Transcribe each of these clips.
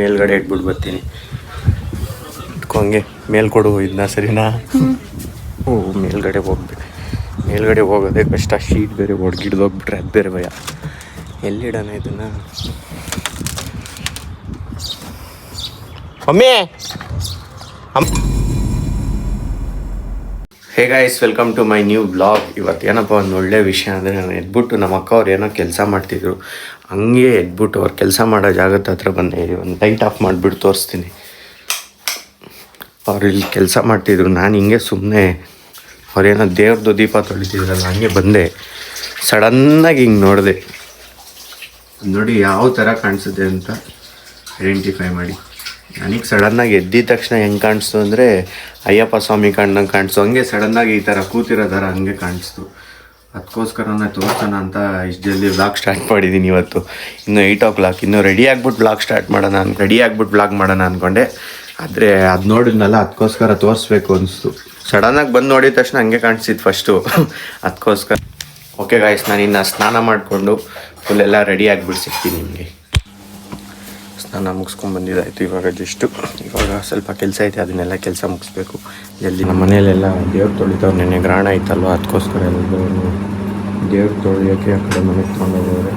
ಮೇಲ್ಗಡೆ ಇಟ್ಬಿಟ್ಟು ಬರ್ತೀನಿ. ಹಂಗೆ ಮೇಲ್ಕೊಡು ಇದನ್ನ ಸರಿನಾ? ಓ ಮೇಲ್ಗಡೆ ಹೋಗೋದೇ ಕಷ್ಟ. ಶೀಟ್ ಬೇರೆ ಹೋಗ್ಬಿಟ್ರೆ ಅದು ಬೇರೆ ಭಯ. ಎಲ್ಲಿಡೋಣ ಇದನ್ನ? Mummy hey guys, welcome to my new blog. ಇವತ್ತು ಏನಪ್ಪ ಒಂದು ಒಳ್ಳೆ ವಿಷಯ ಅಂದರೆ, ನಾನು ಎದ್ಬಿಟ್ಟು ನಮ್ಮ ಅಕ್ಕ ಅವ್ರು ಏನೋ ಕೆಲಸ ಮಾಡ್ತಿದ್ರು, ಹಂಗೆ ಎದ್ಬಿಟ್ಟು ಅವ್ರು ಕೆಲಸ ಮಾಡೋ ಜಾಗದ ಹತ್ರ ಬಂದೆ. ಒಂದು ಲೈಟ್ ಆಫ್ ಮಾಡಿಬಿಟ್ಟು ತೋರಿಸ್ತೀನಿ. ಅವ್ರು ಇಲ್ಲಿ ಕೆಲಸ ಮಾಡ್ತಿದ್ರು, ನಾನು ಹಿಂಗೆ ಸುಮ್ಮನೆ ಅವ್ರೇನೋ ದೇವ್ರದ್ದು ದೀಪ ತೊಳಿತಿದ್ರಲ್ಲ, ಹಂಗೆ ಬಂದೆ. ಸಡನ್ನಾಗಿ ಹಿಂಗೆ ನೋಡಿದೆ. ನೋಡಿ ಯಾವ ಥರ ಕಾಣಿಸುತ್ತೆ ಅಂತ ಐಡೆಂಟಿಫೈ ಮಾಡಿ. ನನಗೆ ಸಡನ್ನಾಗಿ ಎದ್ದಿದ ತಕ್ಷಣ ಹೆಂಗೆ ಕಾಣಿಸ್ತು ಅಂದರೆ, ಅಯ್ಯಪ್ಪ ಸ್ವಾಮಿ ಕಣ್ಣಂಗೆ ಕಾಣಿಸ್ತು. ಹಂಗೆ ಸಡನ್ನಾಗಿ ಈ ಥರ ಕೂತಿರೋ ಥರ ಹಂಗೆ ಕಾಣಿಸ್ತು. ಅದಕ್ಕೋಸ್ಕರನೇ ತೋರಿಸೋಣ ಅಂತ ಇಷ್ಟು ಜಲ್ದಿ ವ್ಲಾಗ್ ಸ್ಟಾರ್ಟ್ ಮಾಡಿದ್ದೀನಿ. ಇವತ್ತು ಇನ್ನು 8 o'clock, ಇನ್ನೂ ರೆಡಿ ಆಗ್ಬಿಟ್ಟು ವ್ಲಾಗ್ ಮಾಡೋಣ ಅಂದ್ಕೊಂಡೆ. ಆದರೆ ಅದು ನೋಡಿದ್ನಲ್ಲ, ಅದಕ್ಕೋಸ್ಕರ ತೋರಿಸ್ಬೇಕು ಅನಿಸ್ತು. ಸಡನ್ನಾಗಿ ಬಂದು ನೋಡಿದ ತಕ್ಷಣ ಹಂಗೆ ಕಾಣಿಸ್ತಿತ್ತು ಫಸ್ಟು. ಅದಕ್ಕೋಸ್ಕರ ಓಕೆ ಗಾಯ್ಸ್, ನಾನು ಇನ್ನು ಸ್ನಾನ ಮಾಡಿಕೊಂಡು ಫುಲ್ಲೆಲ್ಲ ರೆಡಿ ಆಗಿಬಿಟ್ಟು ಸಿಗ್ತೀನಿ ನಿಮಗೆ. ಸ್ನಾನ ಮುಗಿಸ್ಕೊಂಡ್ಬಂದಿದ್ದಾಯಿತು. ಇವಾಗ ಸ್ವಲ್ಪ ಕೆಲಸ ಐತೆ, ಅದನ್ನೆಲ್ಲ ಕೆಲಸ ಮುಗಿಸ್ಬೇಕು ಜಲ್ದಿ. ನಮ್ಮ ಮನೆಯಲ್ಲೆಲ್ಲ ದೇವ್ರು ತೊಳಿತವ್ರು. ನೆನ್ನೆ ಗ್ರಹಣ ಐತಲ್ವ, ಅದಕ್ಕೋಸ್ಕರ ಎಲ್ಲರೂ ದೇವ್ರು ತೊಳಿಯೋಕ್ಕೆ ಆ ಕಡೆ ಮನೆಗೆ ತೊಗೊಂಡೋಗೋರೆ.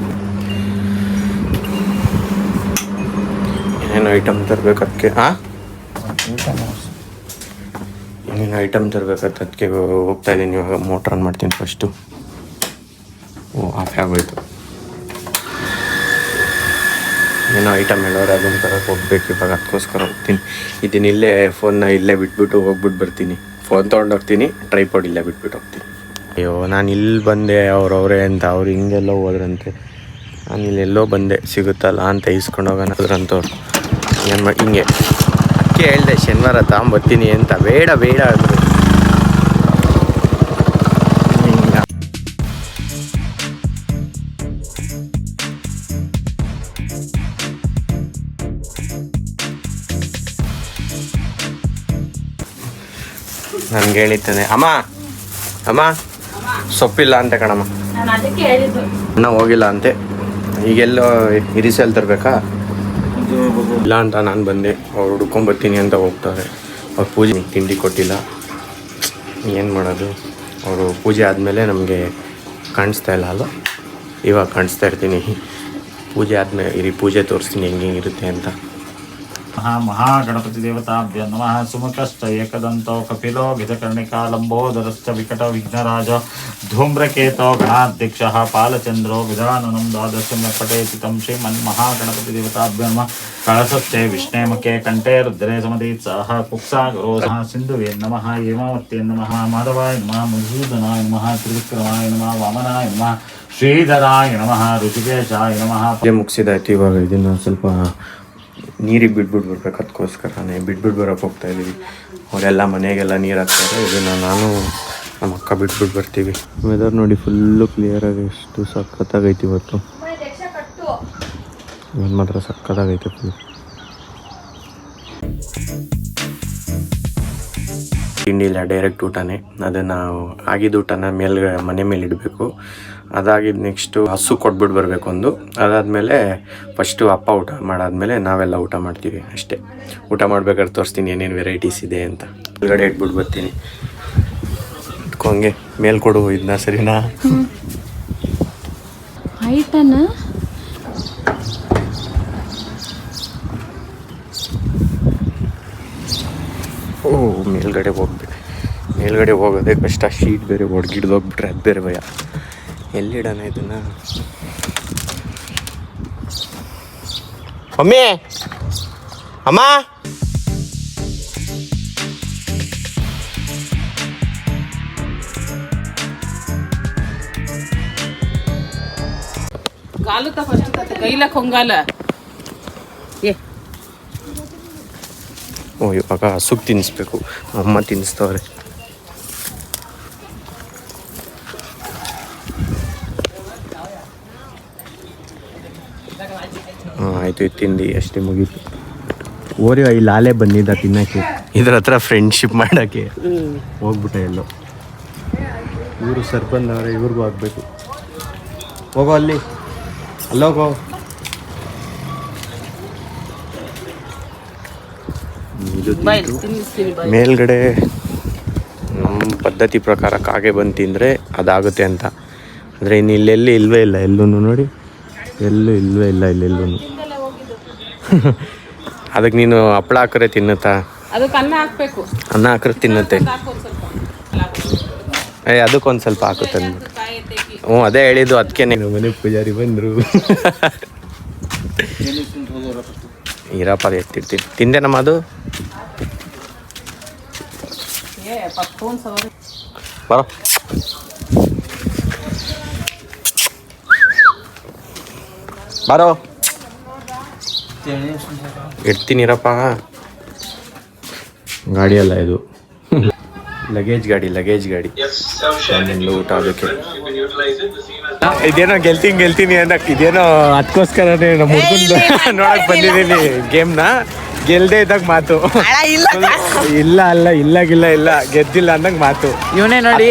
ಏನೇನು ಐಟಮ್ ತರಬೇಕು ಅದಕ್ಕೆ. ಏನೇನು ಐಟಮ್ ತರಬೇಕಂತ ಅದಕ್ಕೆ ಹೋಗ್ತಾಯಿದ್ದೀನಿ. ಇವಾಗ ಮೋಟ್ರ್ ಆನ್ ಮಾಡ್ತೀನಿ ಫಸ್ಟು. ಆಫ್ ಆಗೋಯ್ತು. ಏನೋ ಐಟಮ್ ಹೇಳೋರು ಅದೊಂದು ಥರಕ್ಕೆ ಹೋಗ್ಬೇಕು ಇವಾಗ. ಅದಕ್ಕೋಸ್ಕರ ಹೋಗ್ತೀನಿ. ಇದನ್ನ ಇಲ್ಲೇ ಫೋನ್ನ ಇಲ್ಲೇ ಬಿಟ್ಬಿಟ್ಟು ಹೋಗ್ಬಿಟ್ಟು ಬರ್ತೀನಿ. ಫೋನ್ ತೊಗೊಂಡೋಗ್ತೀನಿ, ಟ್ರೈಪಾಡ್ ಇಲ್ಲೇ ಬಿಟ್ಬಿಟ್ಟು ಹೋಗ್ತೀನಿ. ಅಯ್ಯೋ, ನಾನು ಇಲ್ಲಿ ಬಂದೆ ಅವ್ರವರೇ ಅಂತ. ಅವ್ರು ಹಿಂಗೆಲ್ಲೋ ಹೋದ್ರಂತೆ. ನಾನು ಇಲ್ಲೆಲ್ಲೋ ಬಂದೆ, ಸಿಗುತ್ತಲ್ಲ ಅಂತ ಇಸ್ಕೊಂಡು ಹೋಗೋಣ ಅದ್ರಂತವ್ರು. ಏನು ಮಾಡಿ ಹಿಂಗೆ ಅದಕ್ಕೆ ಹೇಳಿದೆ ಶನಿವಾರ ತಗೊಂಬರ್ತೀನಿ ಅಂತ. ಬೇಡ ಅಂದರು. ನನ್ಗೆ ಹೇಳಿದ್ದಾನೆ, ಅಮ್ಮ ಸೊಪ್ಪಿಲ್ಲ ಅಂತೆ ಕಣಮ್ಮ. ಅಣ್ಣ ಹೋಗಿಲ್ಲ ಅಂತೆ. ಈಗೆಲ್ಲೋ ಇರಿಸಲ್ಲಿ ತರಬೇಕಾ ಇಲ್ಲ ಅಂತ ನಾನು ಬಂದೆ. ಅವ್ರು ಹುಡ್ಕೊಂಬರ್ತೀನಿ ಅಂತ ಹೋಗ್ತಾರೆ. ಅವ್ರು ಪೂಜೆ ತಿಂಡಿ ಕೊಟ್ಟಿಲ್ಲ, ಏನು ಮಾಡೋದು. ಅವರು ಪೂಜೆ ಆದಮೇಲೆ ನಮಗೆ ಕಾಣಿಸ್ತಾ ಇಲ್ಲ ಅಲ್ವ, ಇವಾಗ ಕಾಣಿಸ್ತಾ ಇರ್ತೀನಿ. ಪೂಜೆ ಆದಮೇಲೆ ಪೂಜೆ ತೋರಿಸ್ತೀನಿ ಹೆಂಗಿರುತ್ತೆ ಅಂತ. महागणपति देवताभ्यो नमः। सुमुखश्च एकदन्तो कपिलो गजकर्णिका लम्बोदरश्च विकटो विघ्नराज धूम्रकेतो गणाध्यक्षः पालचन्द्रो गजाननं द्वादशं पठेति तं श्रीमन्महागणपति देवताभ्यो नमः। कलशस्ते विष्णेमुखे कंठे रुद्रे समदीत् सह कुक्सागरोधः सिन्धुवे नमः। हेमावत्ये नमः। माधवाय नमः। मधुसूदनाय नमः। त्रिविक्रमाय नमः। वामनाय नमः। ಶ್ರೀಧರಾಯ ನಮಃ. ಋಷಿಕೇಶಾಯ ನಮಃ. ಮುಗಿಸಿದಾಯ್ತು. ಇವಾಗ ಇದನ್ನು ಸ್ವಲ್ಪ ನೀರಿಗೆ ಬಿಟ್ಬಿಟ್ಟು ಬರ್ಬೇಕು. ಅದಕ್ಕೋಸ್ಕರನೇ ಬಿಟ್ಬಿಟ್ಟು ಬರೋಕ್ಕೆ ಹೋಗ್ತಾಯಿದ್ದೀವಿ. ಅವರೆಲ್ಲ ಮನೆಗೆಲ್ಲ ನೀರು ಹಾಕ್ತಾರೆ. ಇದನ್ನು ನಾನು ನಮ್ಮ ಅಕ್ಕ ಬಿಟ್ಬಿಟ್ಟು ಬರ್ತೀವಿ. ವೆದರ್ ನೋಡಿ ಫುಲ್ಲು ಕ್ಲಿಯರಾಗಿ ಎಷ್ಟು ಸಖತ್ತಾಗೈತಿ ಇವತ್ತು. ಇವತ್ತು ಮಾತ್ರ ಸಖತ್ತಾಗೈತೆ ಫುಲ್. ತಿಂಡಿ ಇಲ್ಲ, ಡೈರೆಕ್ಟ್ ಊಟನೇ. ಅದನ್ನು ಆಗಿದ್ದ ಊಟನ ಮನೆ ಮೇಲೆ ಇಡಬೇಕು. ಅದಾಗಿದ್ದು ನೆಕ್ಸ್ಟು ಹಸು ಕೊಟ್ಬಿಟ್ಟು ಬರಬೇಕು ಒಂದು. ಅದಾದಮೇಲೆ ಫಸ್ಟು ಅಪ್ಪ ಊಟ ಮಾಡಾದ್ಮೇಲೆ ನಾವೆಲ್ಲ ಊಟ ಮಾಡ್ತೀವಿ ಅಷ್ಟೇ. ಊಟ ಮಾಡ್ಬೇಕಾದ್ರೆ ತೋರಿಸ್ತೀನಿ ಏನೇನು ವೆರೈಟೀಸ್ ಇದೆ ಅಂತ. ಒಳಗಡೆ ಇಟ್ಬಿಟ್ಟು ಬರ್ತೀನಿ. ಹಂಗೆ ಮೇಲ್ಕೊಡು ಇದನ್ನ ಸರಿನಾ? ಓ ಮೇಲ್ಗಡೆ ಹೋಗೋದೇ ಕಷ್ಟ. ಶೀಟ್ ಬೇರೆ ಹೋಗ್ಬಿಟ್ರೆ ಅದು ಬೇರೆ ಭಯ. ಎಲ್ಲಿಡೋಣ ಇದನ್ನು? ಮಮ್ಮಿ ಅಮ್ಮ ಓ, ಇವಾಗ ಹಸುಗೆ ತಿನ್ನಿಸ್ಬೇಕು. ಅಮ್ಮ ತಿನ್ನಿಸ್ತವ್ರೆ. ಆಯಿತು, ತಿಂಡಿ ಅಷ್ಟೇ ಮುಗೀತು. ಓರಿಯೋ ಇಲ್ಲಿ ಆಲೇ ಬಂದಿದ್ದ ತಿನ್ನೋಕ್ಕೆ, ಇದ್ರ ಹತ್ರ ಫ್ರೆಂಡ್ಶಿಪ್ ಮಾಡೋಕ್ಕೆ ಹೋಗ್ಬಿಟ್ಟೆ ಎಲ್ಲೋ. ಇವರು ಸರ್ಪಂದವ್ರೆ, ಇವ್ರಿಗೂ ಆಗಬೇಕು. ಹೋಗೋ ಅಲ್ಲೋಗೋ. ಇದು ಮೇಲ್ಗಡೆ ನಮ್ಮ ಪದ್ಧತಿ ಪ್ರಕಾರ ಕಾಗೆ ಬಂದು ತಿಂದರೆ ಅದಾಗುತ್ತೆ ಅಂತ. ಆದರೆ ಇನ್ನು ಇಲ್ಲೆಲ್ಲಿ ಇಲ್ವೇ ಇಲ್ಲ, ಎಲ್ಲೂ ನೋಡಿ, ಎಲ್ಲೂ ಇಲ್ವೇ ಇಲ್ಲ ಇಲ್ಲೆಲ್ಲೂ. ಅದಕ್ಕೆ ನೀನು ಹಪ್ಪಳ ಹಾಕ್ರೆ ತಿನ್ನುತ್ತಾ? ಅದಕ್ಕೆ ಅನ್ನ ಹಾಕ್ಬೇಕು, ಅನ್ನ ಹಾಕ್ರೆ ತಿನ್ನುತ್ತೆ. ಅದಕ್ಕೊಂದು ಸ್ವಲ್ಪ ಹಾಕುತ್ತೆ ಅಂದ್ಬಿಟ್ಟು. ಹ್ಞೂ ಅದೇ ಹೇಳಿದ್ದು, ಅದಕ್ಕೆ ಮನೆ ಪೂಜಾರಿ ಬಂದರು. ಇರಪ್ಪ ಅದು ಎತ್ತಿರ್ತೀನಿ. ತಿಂದೆ ನಮ್ಮ ಅದು ಬರೋ. ಬರೋ ಇಡ್ತೀನಿ ಇರಪ್ಪ. ಗಾಡಿ ಅಲ್ಲ ಇದು, ಲಗೇಜ್ ಗಾಡಿ ಊಟ ಅದಕ್ಕೆ. ಇದೇನೋ ಗೆಲ್ತೀನಿ ಅನ್ನಕ್, ಇದೇನೋ ಅದಕ್ಕೋಸ್ಕರನೇ ನಮ್ಮ ಹುಡುಗಂದು ನೋಡಕ್ ಬಂದಿದ್ದೀನಿ ಗೇಮ್ನ. ಗೆಲ್ದೇ ಇದ್ದಾಗ ಮಾತು ಇಲ್ಲ ಗೆದ್ದಿಲ್ಲ ಅಂದಂಗ ಮಾತು. ಇವನೇ ನೋಡಿ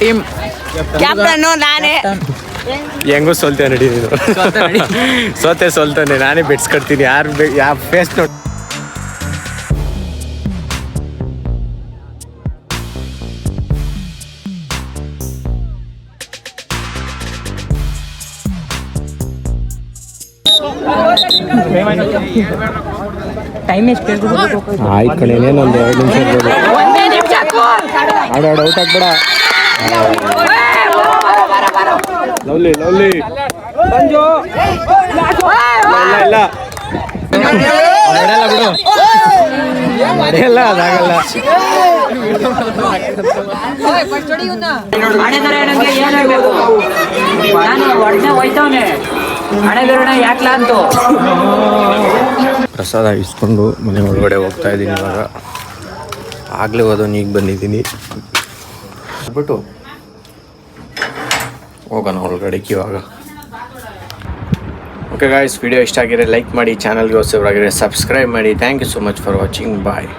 ಟೀಮ್ ಕ್ಯಾಪ್ಟನ್ ನಾನೇ. ಹೆಂಗೂ ಸೋಲ್ತೇವೆ ನಡಿ ನೀನು. ಸೋಲ್ತಾನೆ ನಾನೇ ಬೆಟ್ಸ್ಕೊಡ್ತೀನಿ. ಯಾರು ಯಾವ ಫೇಸ್ ನೋಡಿ. ಆಯ್ತು ಕಣೆ, ಇನ್ನೇನೊಂದು 2 ನಿಮಿಷ ಇರ್ಬೋದು. ಆಡೋ ಔಟ್ ಆಗ್ಬೇಡ. ಲವ್ಲಿ ಇಲ್ಲ ಬಿಡು, ಅದಾಗಲ್ಲ. ಪ್ರಸಾದ ಇಸ್ಕೊಂಡು ಮನೆ ಒಳಗಡೆ ಹೋಗ್ತಾ ಇದ್ದೀನಿ ಇವಾಗ. ಆಗಲೇ ಹೋದವನು ಈಗ ಬಂದಿದ್ದೀನಿ ಬಿಟ್ಟು ಹೋಗೋಣ ಒಳಗಡೆ ಇವಾಗ. ಓಕೆ ಗಾಯ್ಸ್, ವಿಡಿಯೋ ಇಷ್ಟ ಆಗಿದ್ರೆ ಲೈಕ್ ಮಾಡಿ, ಚಾನಲ್ಗೆ ಹೊಸಬರಾಗಿದ್ರೆ ಸಬ್ಸ್ಕ್ರೈಬ್ ಮಾಡಿ. Thank you so much for watching. Bye.